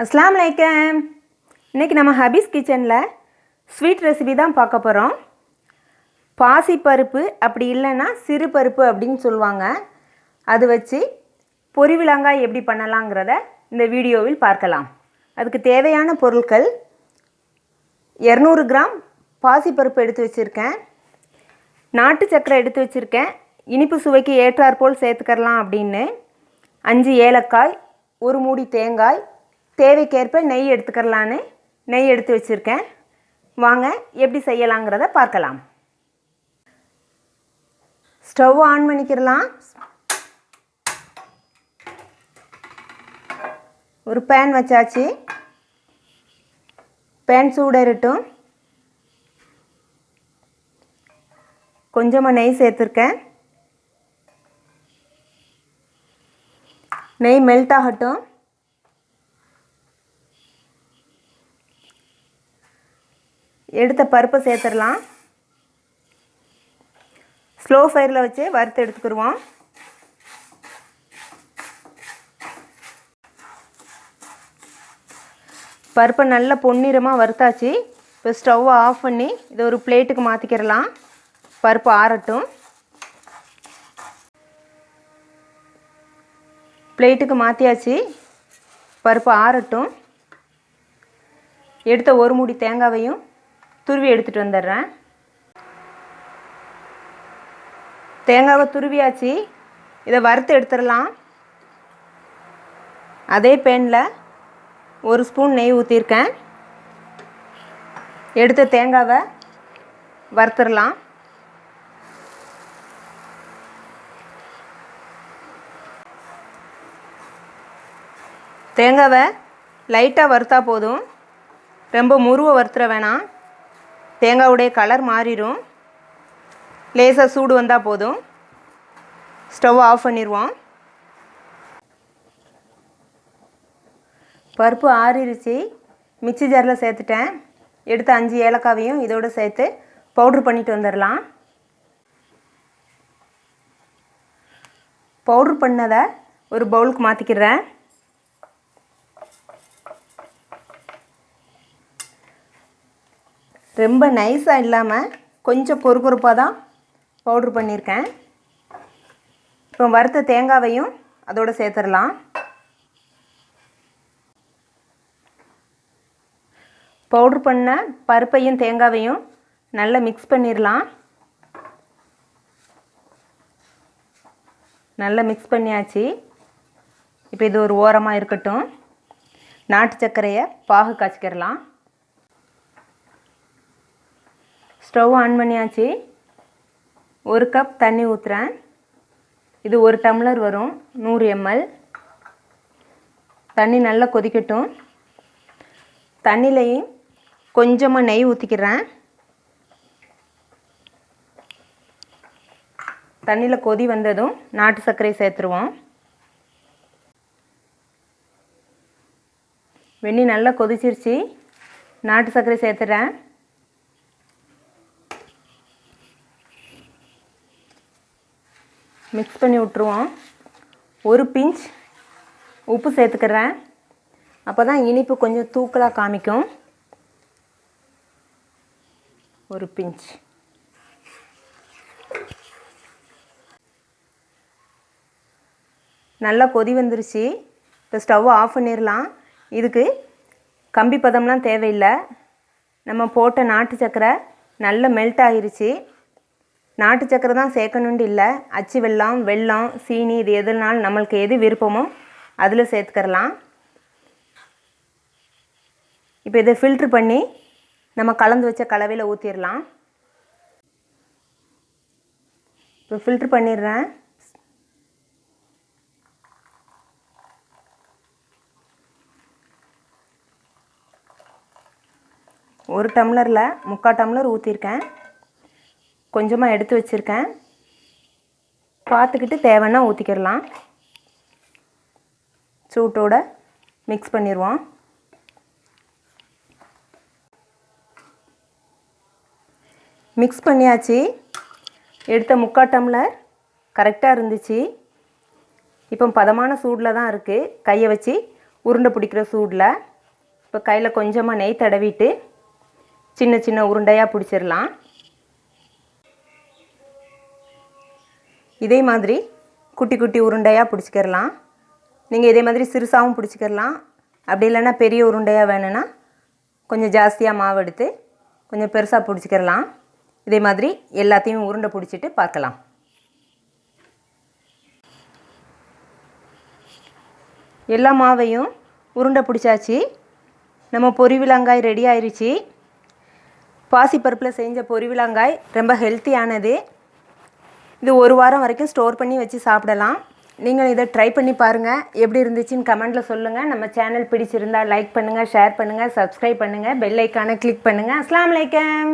अस्सलाम वालेकुम। इनकी நம்ம ஹபீஸ் கிச்சன்ல ஸ்வீட் ரெசிபி தான் பார்க்க போறோம். பாசிப்பருப்பு அப்படி இல்லனா சிறு பருப்பு அப்படினு சொல்வாங்க. அது வச்சு பொரிவிலங்காய் எப்படி பண்ணலாம்ங்கறத இந்த வீடியோவில் பார்க்கலாம். அதுக்கு தேவையான பொருட்கள் 200 கிராம் பாசிப்பருப்பு எடுத்து வச்சிருக்கேன். நாட்டு சக்கரை எடுத்து வச்சிருக்கேன். இனிப்பு சுவைக்கு ஏற்றார் போல் சேர்த்துக்கலாம் அப்படினு 5 ஏலக்காய், 1 மூடி தேங்காய், தேவைக்கேற்ப நெய் எடுத்துக்கறலான்னு நெய் எடுத்து வச்சிருக்கேன். வாங்க எப்படி செய்யலாம்ங்கறத பார்க்கலாம். ஸ்டவ் ஆன் பண்ணிக்கலாம். ஒரு pan வச்சாச்சு. pan சூடேறட்டும். கொஞ்சமா நெய் சேர்த்திருக்கேன். நெய் மெல்ட் ஆகட்டும். எடுத்த பருப்பு சேர்த்துறலாம். ஸ்லோ ஃபயர்ல வச்சு வறுத்து எடுத்துக்குறோம். பருப்பு நல்ல பொன்னிறமா வறுத்தாச்சு. இப்போ ஸ்டவ் ஆஃப் பண்ணி இத ஒரு பிளேட்டுக்கு மாத்திக்கிறலாம். பருப்பு ஆறட்டும். பிளேட்டுக்கு மாத்தியாச்சு. பருப்பு ஆறட்டும். எடுத்த ஒரு மூடி தேங்காவையும் துருவி எடுத்துட்டு வந்துடுறேன். தேங்காவை துருவியாச்சு. இதை வறுத்து எடுத்துடலாம். அதே பேனில் 1 ஸ்பூன் நெய் ஊற்றிருக்கேன். எடுத்த தேங்காவை வறுத்துடலாம். தேங்காவை லைட்டாக வறுத்தா போதும். ரொம்ப முருவ வறுத்துற வேணாம். தேங்காவுடைய கலர் மாறிடும். லேசாக சூடு வந்தால் போதும். ஸ்டவ் ஆஃப் பண்ணிடுவோம். பருப்பு ஆறிடுச்சு. மிக்ஸி ஜாரில் சேர்த்துட்டேன். எடுத்த 5 ஏலக்காவையும் இதோடு சேர்த்து பவுட்ரு பண்ணிட்டு வந்துடலாம். பவுட்ரு பண்ணதை ஒரு பவுலுக்கு மாற்றிக்கிறேன். ரொம்ப நைஸாக இல்லாமல் கொஞ்சம் பொறுப்பொறுப்பாக தான் பவுட்ரு பண்ணியிருக்கேன். இப்போ வறுத்த தேங்காவையும் அதோடு சேர்த்துடலாம். பவுட்ரு பண்ண பருப்பையும் தேங்காவையும் நல்லா மிக்ஸ் பண்ணிடலாம். நல்லா மிக்ஸ் பண்ணியாச்சு. இப்போ இது ஒரு ஓரமாக இருக்கட்டும். நாட்டு சர்க்கரையை பாகு காய்ச்சிக்கிறலாம். ஸ்டவ் ஆன் பண்ணியாச்சு. 1 கப் தண்ணி ஊற்றுறேன். இது 1 டம்ளர் வரும். 100 ml. தண்ணி நல்லா கொதிக்கட்டும். தண்ணிலையும் கொஞ்சமாக நெய் ஊற்றிக்கிறேன். தண்ணியில் கொதி வந்ததும் நாட்டு சர்க்கரை சேர்த்துருவோம். வெந்நீர் நல்லா கொதிச்சிருச்சு. நாட்டு சர்க்கரை சேர்த்துறேன். மிக்ஸ் பண்ணி விட்டுருவோம். 1 பிஞ்ச் உப்பு சேர்த்துக்கிறேன். அப்போ தான் இனிப்பு கொஞ்சம் தூக்கலாக காமிக்கும். 1 பிஞ்ச். நல்லா கொதி வந்துருச்சு. இப்போ ஸ்டவ் ஆஃப் பண்ணிடலாம். இதுக்கு கம்பி பதம்லாம் தேவையில்லை. நம்ம போட்ட நாட்டு சக்கரை நல்லா மெல்ட் ஆகிருச்சு. நாட்டு சக்கரை தான் சேர்க்கணுன்னு இல்லை. அச்சு வெல்லம், வெல்லம், சீனி இது எதுனாலும் நம்மளுக்கு எது விருப்பமோ அதில் சேர்த்துக்கிறலாம். இப்போ இதை ஃபில்ட்ரு பண்ணி நம்ம கலந்து வச்ச கலவையில் ஊற்றிடலாம். இப்போ ஃபில்ட்ரு பண்ணிடுறேன். ஒரு டம்ளரில் 3/4 டம்ளர் ஊற்றிருக்கேன். கொஞ்சமாக எடுத்து வச்சுருக்கேன். பார்த்துக்கிட்டு தேவைன்னா ஊற்றிக்கிறலாம். சூட்டோட மிக்ஸ் பண்ணிடுவோம். மிக்ஸ் பண்ணியாச்சு. எடுத்த 3/4 டம்ளர் கரெக்டாக இருந்துச்சு. இப்போ பதமான சூடில் தான் இருக்குது. கையை வச்சு உருண்டை பிடிக்கிற சூடில் இப்போ கையில் கொஞ்சமாக நெய் தடவிட்டு சின்ன சின்ன உருண்டையாக பிடிச்சிடலாம். இதே மாதிரி குட்டி குட்டி உருண்டையாக பிடிச்சிக்கிறலாம். நீங்கள் இதே மாதிரி சிறுசாகவும் பிடிச்சிக்கிறலாம். அப்படி இல்லைன்னா பெரிய உருண்டையாக வேணும்னா கொஞ்சம் ஜாஸ்தியாக மாவு எடுத்து கொஞ்சம் பெருசாக பிடிச்சிக்கிறலாம். இதே மாதிரி எல்லாத்தையும் உருண்டை பிடிச்சிட்டு பார்க்கலாம். எல்லா மாவையும் உருண்டை பிடிச்சாச்சு. நம்ம பொரிவிலங்காய் ரெடி ஆயிடுச்சு. பாசிப்பருப்பில் செஞ்ச பொரிவிலங்காய் ரொம்ப ஹெல்த்தியானது. இது 1 வாரம் வரைக்கும் ஸ்டோர் பண்ணி வச்சு சாப்பிடலாம். நீங்கள் இதை ட்ரை பண்ணி பாருங்கள். எப்படி இருந்துச்சுன்னு கமெண்ட்டில் சொல்லுங்கள். நம்ம சேனல் பிடிச்சிருந்தால் லைக் பண்ணுங்கள், ஷேர் பண்ணுங்கள், சப்ஸ்கிரைப் பண்ணுங்கள், பெல் ஐக்கானை கிளிக் பண்ணுங்கள். அஸ்ஸலாமு அலைக்கும்.